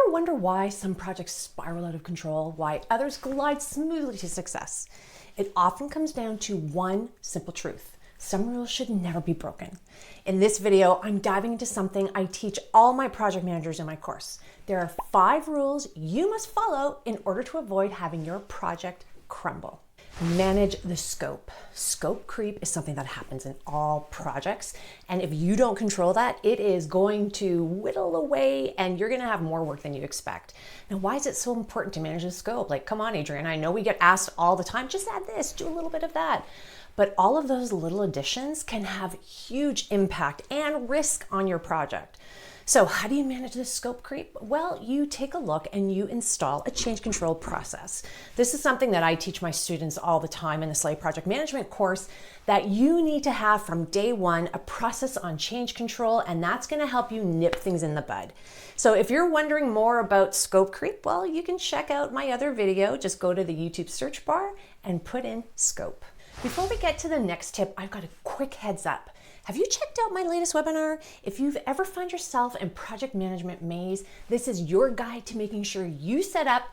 ever wonder why some projects spiral out of control, why others glide smoothly to success? It often comes down to one simple truth. Some rules should never be broken. In this video, I'm diving into something I teach all my project managers in my course. There are 5 rules you must follow in order to avoid having your project crumble. Manage the scope. Scope creep is something that happens in all projects. And if you don't control that, it is going to whittle away and you're going to have more work than you expect. Now, why is it so important to manage the scope? Like, come on, Adriana, I know we get asked all the time, just add this, do a little bit of that. But all of those little additions can have huge impact and risk on your project. So how do you manage this scope creep? Well, you take a look and you install a change control process. This is something that I teach my students all the time in the Slay Project Management course, that you need to have from day one a process on change control, and that's going to help you nip things in the bud. So if you're wondering more about scope creep, well, you can check out my other video. Just go to the YouTube search bar and put in scope. Before we get to the next tip, I've got a quick heads up. Have you checked out my latest webinar? If you've ever found yourself in project management maze, this is your guide to making sure you set up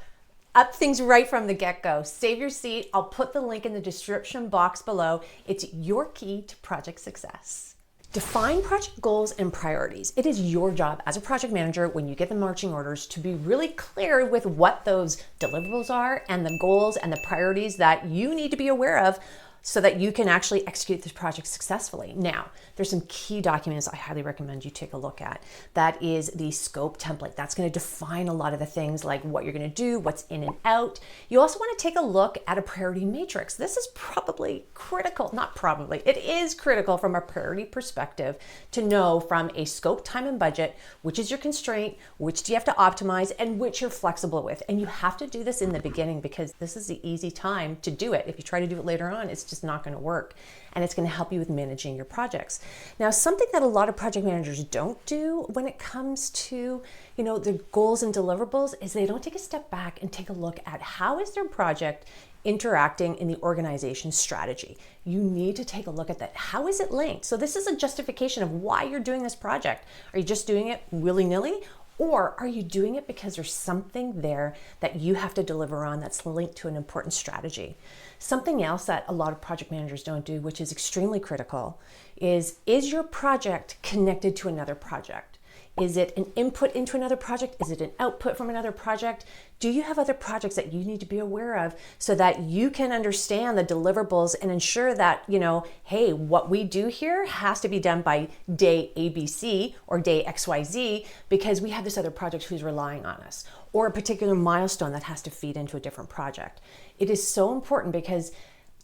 things right from the get-go. Save your seat. I'll put the link in the description box below. It's your key to project success. Define project goals and priorities. It is your job as a project manager when you get the marching orders to be really clear with what those deliverables are and the goals and the priorities that you need to be aware of so that you can actually execute this project successfully. Now, there's some key documents I highly recommend you take a look at. That is the scope template. That's gonna define a lot of the things like what you're gonna do, what's in and out. You also wanna take a look at a priority matrix. This is probably critical, not probably, it is critical from a priority perspective to know from a scope, time, and budget, which is your constraint, which do you have to optimize, and which you're flexible with. And you have to do this in the beginning because this is the easy time to do it. If you try to do it later on, it's just not going to work, and it's going to help you with managing your projects. Now, something that a lot of project managers don't do when it comes to, their goals and deliverables is they don't take a step back and take a look at how is their project interacting in the organization strategy. You need to take a look at that. How is it linked? So this is a justification of why you're doing this project. Are you just doing it willy-nilly? Or are you doing it because there's something there that you have to deliver on that's linked to an important strategy? Something else that a lot of project managers don't do, which is extremely critical, is your project connected to another project? Is it an input into another project? Is it an output from another project? Do you have other projects that you need to be aware of so that you can understand the deliverables and ensure that, hey, what we do here has to be done by day ABC or day XYZ because we have this other project who's relying on us, or a particular milestone that has to feed into a different project. It is so important because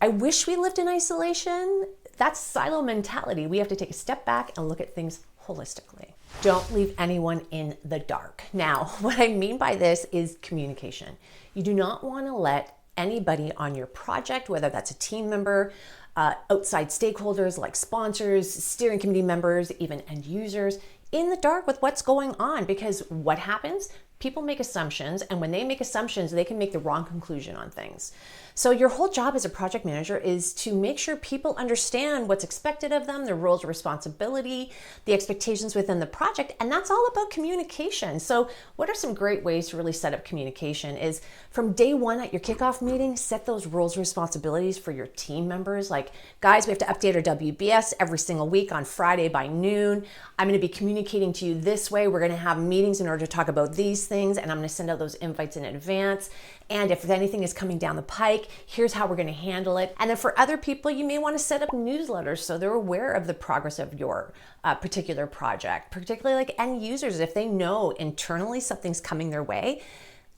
I wish we lived in isolation. That's silo mentality. We have to take a step back and look at things holistically. Don't leave anyone in the dark. Now, what I mean by this is communication. You do not want to let anybody on your project, whether that's a team member, outside stakeholders like sponsors, steering committee members, even end users, in the dark with what's going on, because what happens? People make assumptions, and when they make assumptions, they can make the wrong conclusion on things. So your whole job as a project manager is to make sure people understand what's expected of them, their roles and responsibility, the expectations within the project, and that's all about communication. So what are some great ways to really set up communication is from day one at your kickoff meeting, set those roles and responsibilities for your team members. Like, guys, we have to update our WBS every single week on Friday by noon. I'm going to be communicating to you this way. We're going to have meetings in order to talk about these things, and I'm going to send out those invites in advance. And if anything is coming down the pike, here's how we're going to handle it. And then for other people, you may want to set up newsletters so they're aware of the progress of your particular project, particularly like end users. If they know internally something's coming their way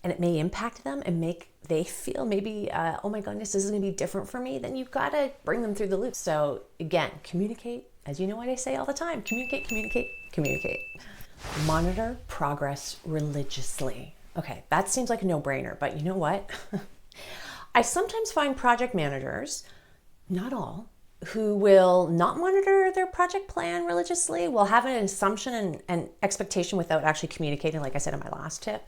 and it may impact them and make they feel maybe, oh my goodness, this is going to be different for me, then you've got to bring them through the loop. So again, communicate. As you know what I say all the time, communicate, communicate, communicate. Monitor progress religiously. Okay, that seems like a no-brainer, but you know what? I sometimes find project managers, not all, who will not monitor their project plan religiously, will have an assumption and expectation without actually communicating, like I said in my last tip.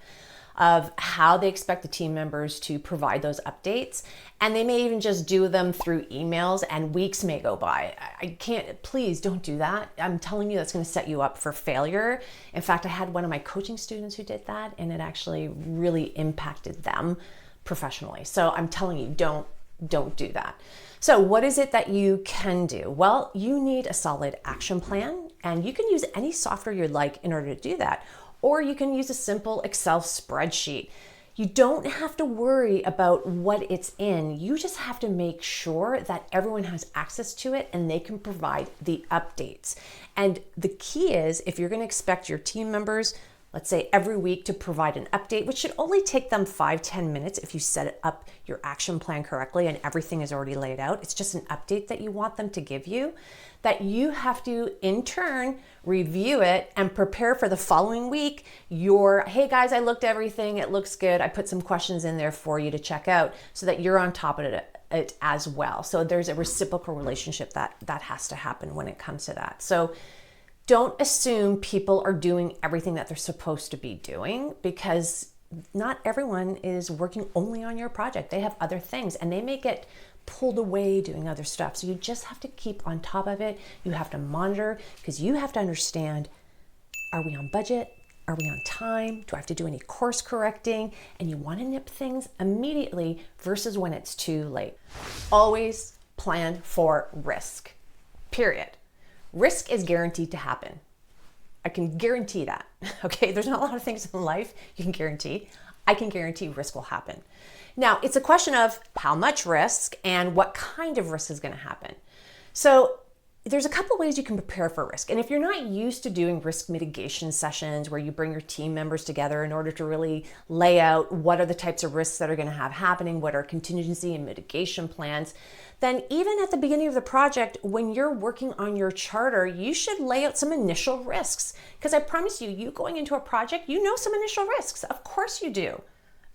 of how they expect the team members to provide those updates. And they may even just do them through emails and weeks may go by. I can't, please don't do that. I'm telling you, that's going to set you up for failure. In fact, I had one of my coaching students who did that, and it actually really impacted them professionally. So I'm telling you, don't do that. So what is it that you can do? Well, you need a solid action plan, and you can use any software you'd like in order to do that. Or you can use a simple Excel spreadsheet. You don't have to worry about what it's in. You just have to make sure that everyone has access to it and they can provide the updates. And the key is, if you're going to expect your team members, let's say every week, to provide an update, which should only take them 5-10 minutes if you set up your action plan correctly and everything is already laid out. It's just an update that you want them to give you, that you have to in turn review it and prepare for the following week. Hey guys, I looked at everything, it looks good. I put some questions in there for you to check out so that you're on top of it as well. So there's a reciprocal relationship that has to happen when it comes to that. So don't assume people are doing everything that they're supposed to be doing, because not everyone is working only on your project. They have other things and they may get pulled away doing other stuff. So you just have to keep on top of it. You have to monitor, because you have to understand, are we on budget? Are we on time? Do I have to do any course correcting? And you want to nip things immediately versus when it's too late. Always plan for risk, period. Risk is guaranteed to happen. I can guarantee that, okay? There's not a lot of things in life you can guarantee. I can guarantee risk will happen. Now, it's a question of how much risk and what kind of risk is going to happen. So there's a couple ways you can prepare for risk. And if you're not used to doing risk mitigation sessions where you bring your team members together in order to really lay out what are the types of risks that are going to have happening, what are contingency and mitigation plans, then even at the beginning of the project, when you're working on your charter, you should lay out some initial risks. Because I promise you going into a project, you know some initial risks. Of course you do.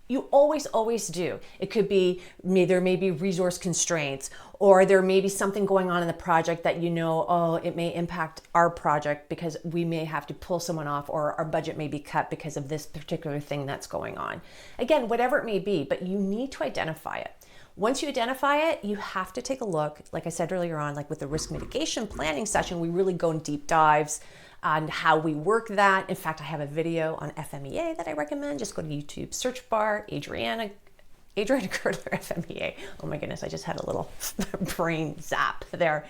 You always do. It could be, there may be resource constraints, or there may be something going on in the project that it may impact our project because we may have to pull someone off, or our budget may be cut because of this particular thing that's going on. Again, whatever it may be, but you need to identify it. Once you identify it, you have to take a look, like I said earlier on, like with the risk mitigation planning session, we really go in deep dives on how we work that. In fact, I have a video on FMEA that I recommend. Just go to YouTube search bar, Adriana Girdler FMEA. Oh my goodness, I just had a little brain zap there.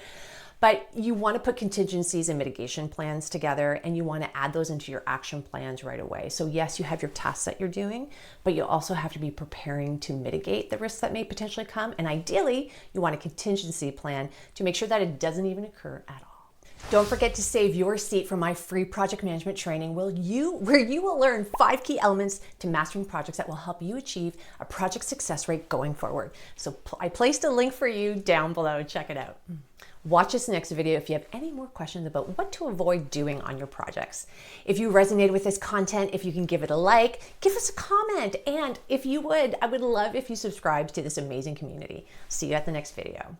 But you want to put contingencies and mitigation plans together, and you want to add those into your action plans right away. So yes, you have your tasks that you're doing, but you also have to be preparing to mitigate the risks that may potentially come. And ideally, you want a contingency plan to make sure that it doesn't even occur at all. Don't forget to save your seat for my free project management training where you will learn 5 key elements to mastering projects that will help you achieve a project success rate going forward. So I placed a link for you down below. Check it out. Watch this next video if you have any more questions about what to avoid doing on your projects. If you resonated with this content, if you can give it a like, give us a comment. And if you would, I would love if you subscribed to this amazing community. See you at the next video.